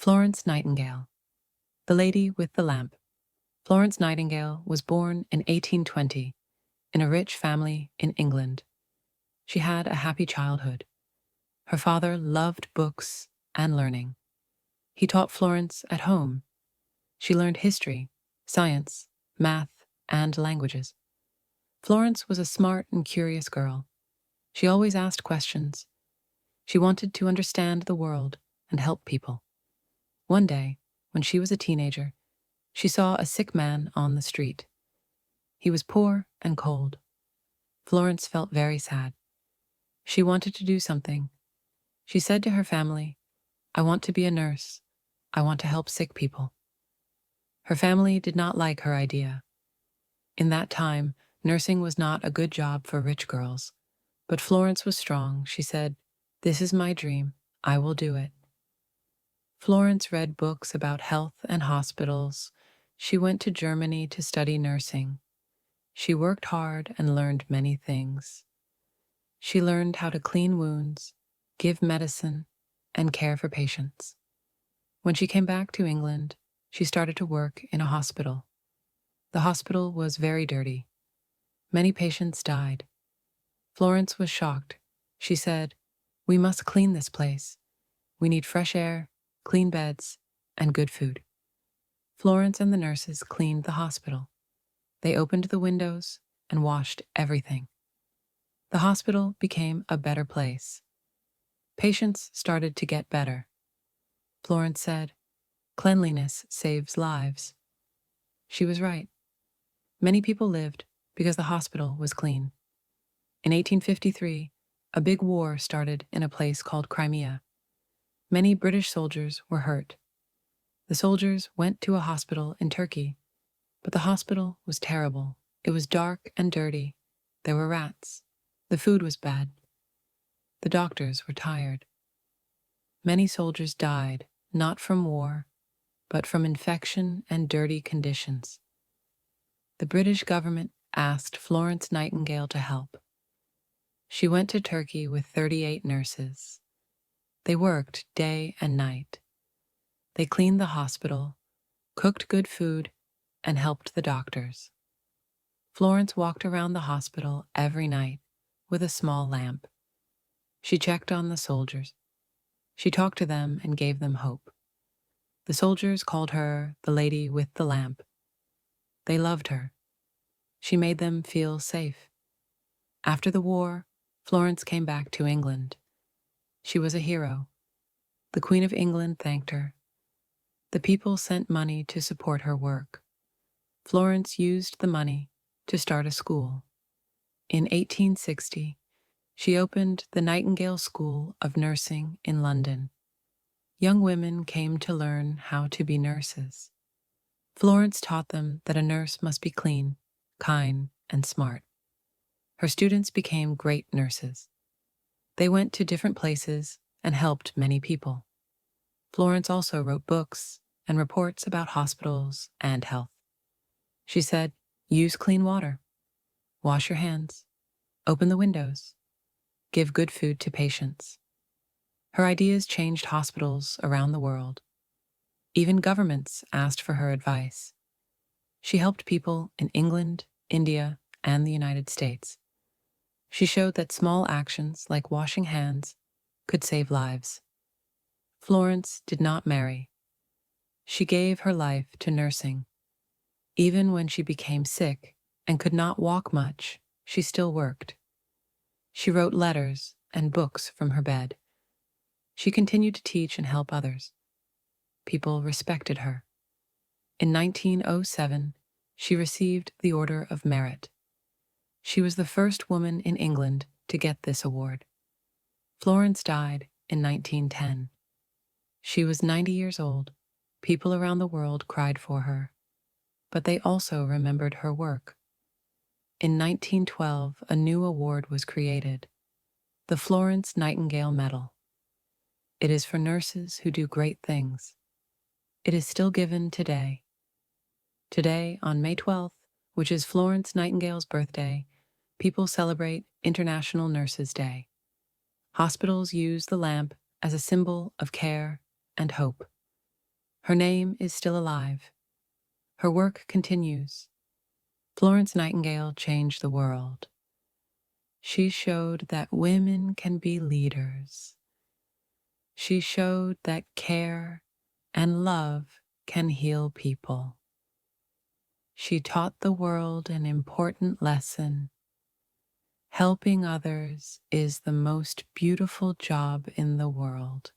Florence Nightingale, the lady with the lamp. Florence Nightingale was born in 1820 in a rich family in England. She had a happy childhood. Her father loved books and learning. He taught Florence at home. She learned history, science, math, and languages. Florence was a smart and curious girl. She always asked questions. She wanted to understand the world and help people. One day, when she was a teenager, she saw a sick man on the street. He was poor and cold. Florence felt very sad. She wanted to do something. She said to her family, "I want to be a nurse. I want to help sick people." Her family did not like her idea. In that time, nursing was not a good job for rich girls. But Florence was strong. She said, "This is my dream. I will do it." Florence read books about health and hospitals. She went to Germany to study nursing. She worked hard and learned many things. She learned how to clean wounds, give medicine, and care for patients. When she came back to England, she started to work in a hospital. The hospital was very dirty. Many patients died. Florence was shocked. She said, "We must clean this place. We need fresh air, clean beds, and good food." Florence and the nurses cleaned the hospital. They opened the windows and washed everything. The hospital became a better place. Patients started to get better. Florence said, "Cleanliness saves lives." She was right. Many people lived because the hospital was clean. In 1853, a big war started in a place called Crimea. Many British soldiers were hurt. The soldiers went to a hospital in Turkey, but the hospital was terrible. It was dark and dirty. There were rats. The food was bad. The doctors were tired. Many soldiers died, not from war, but from infection and dirty conditions. The British government asked Florence Nightingale to help. She went to Turkey with 38 nurses. They worked day and night. They cleaned the hospital, cooked good food, and helped the doctors. Florence walked around the hospital every night with a small lamp. She checked on the soldiers. She talked to them and gave them hope. The soldiers called her the lady with the lamp. They loved her. She made them feel safe. After the war, Florence came back to England. She was a hero. The Queen of England thanked her. The people sent money to support her work. Florence used the money to start a school. In 1860, she opened the Nightingale School of Nursing in London. Young women came to learn how to be nurses. Florence taught them that a nurse must be clean, kind, and smart. Her students became great nurses. They went to different places and helped many people. Florence also wrote books and reports about hospitals and health. She said, "Use clean water. Wash your hands. Open the windows. Give good food to patients." Her ideas changed hospitals around the world. Even governments asked for her advice. She helped people in England, India, and the United States. She showed that small actions like washing hands could save lives. Florence did not marry. She gave her life to nursing. Even when she became sick and could not walk much, she still worked. She wrote letters and books from her bed. She continued to teach and help others. People respected her. In 1907, she received the Order of Merit. She was the first woman in England to get this award. Florence died in 1910. She was 90 years old. People around the world cried for her, but they also remembered her work. In 1912, a new award was created, the Florence Nightingale Medal. It is for nurses who do great things. It is still given today. Today, on May 12th, which is Florence Nightingale's birthday, people celebrate International Nurses' Day. Hospitals use the lamp as a symbol of care and hope. Her name is still alive. Her work continues. Florence Nightingale changed the world. She showed that women can be leaders. She showed that care and love can heal people. She taught the world an important lesson. Helping others is the most beautiful job in the world.